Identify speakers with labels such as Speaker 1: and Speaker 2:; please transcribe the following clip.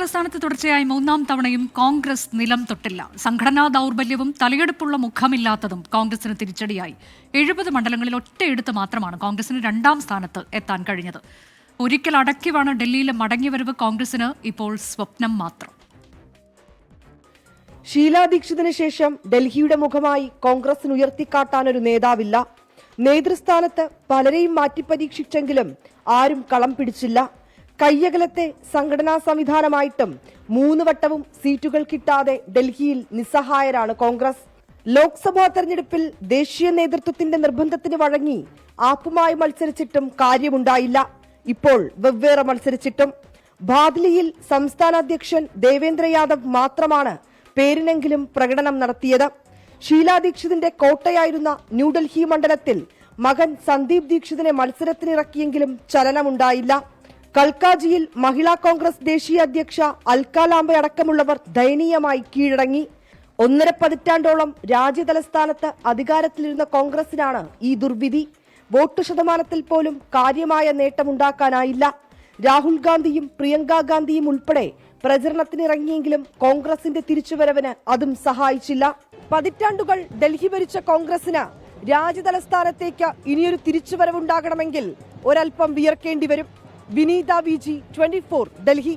Speaker 1: തലസ്ഥാനത്ത് തുടർച്ചയായി മൂന്നാം തവണയും കോൺഗ്രസ് നിലം തൊട്ടില്ല. സംഘടനാ ദൗർബല്യവും തലയെടുപ്പുള്ള മുഖമില്ലാത്തതും കോൺഗ്രസിന് തിരിച്ചടിയായി. 70 മണ്ഡലങ്ങളിൽ ഒറ്റയെടുത്ത് മാത്രമാണ് കോൺഗ്രസിന് രണ്ടാം സ്ഥാനത്ത് എത്താൻ കഴിഞ്ഞത്. ഒരിക്കൽ അടക്കിവാണ് ഡൽഹിയിലെ മടങ്ങിവരവ് കോൺഗ്രസിന് ഇപ്പോൾ സ്വപ്നം മാത്രം.
Speaker 2: ഷീലാ ദീക്ഷിതിന് ശേഷം ഡൽഹിയുടെ മുഖമായി കോൺഗ്രസിന് ഉയർത്തിക്കാട്ടാനൊരു നേതാവില്ല. നേതൃസ്ഥാനത്ത് പലരെയും മാറ്റിപ്പരീക്ഷിച്ചെങ്കിലും ആരും കളം പിടിച്ചില്ല. കയ്യകലത്തെ സംഘടനാ സംവിധാനമായിട്ടും 3 വട്ടവും സീറ്റുകൾ കിട്ടാതെ ഡൽഹിയിൽ നിസ്സഹായരാണ് കോൺഗ്രസ്. ലോക്സഭാ തെരഞ്ഞെടുപ്പിൽ ദേശീയ നേതൃത്വത്തിന്റെ നിർബന്ധത്തിന് വഴങ്ങി ആപ്പുമായി മത്സരിച്ചിട്ടും കാര്യമുണ്ടായില്ല. ഇപ്പോൾ വെവ്വേറെ മത്സരിച്ചിട്ടും ബാദ്ലിയിൽ സംസ്ഥാന അധ്യക്ഷൻ ദേവേന്ദ്ര യാദവ് മാത്രമാണ് പേരിനെങ്കിലും പ്രകടനം നടത്തിയത്. ഷീലാ ദീക്ഷിതിന്റെ കോട്ടയായിരുന്ന ന്യൂഡൽഹി മണ്ഡലത്തിൽ മകൻ സന്ദീപ് ദീക്ഷിതിനെ മത്സരത്തിനിറക്കിയെങ്കിലും ചലനമുണ്ടായില്ല. കൽക്കാജിയിൽ മഹിളാ കോൺഗ്രസ് ദേശീയ അധ്യക്ഷ അൽക്ക ലാംബെ അടക്കമുള്ളവർ ദയനീയമായി കീഴടങ്ങി. 1.5 പതിറ്റാണ്ടോളം രാജ്യതലസ്ഥാനത്ത് അധികാരത്തിലിരുന്ന കോൺഗ്രസിനാണ് ഈ ദുർവിധി. വോട്ട് ശതമാനത്തിൽ പോലും കാര്യമായ നേട്ടമുണ്ടാക്കാനായില്ല. രാഹുൽ ഗാന്ധിയും പ്രിയങ്ക ഗാന്ധിയും ഉൾപ്പെടെ പ്രചരണത്തിനിറങ്ങിയെങ്കിലും കോൺഗ്രസിന്റെ തിരിച്ചുവരവിന് അതും സഹായിച്ചില്ല. പതിറ്റാണ്ടുകൾ ഡൽഹി ഭരിച്ച കോൺഗ്രസിന് രാജ്യതലസ്ഥാനത്തേക്ക് ഇനിയൊരു തിരിച്ചുവരവുണ്ടാകണമെങ്കിൽ ഒരൽപ്പം വിയർക്കേണ്ടി വരും. വിനീത വിജി, 24 ഡൽഹി.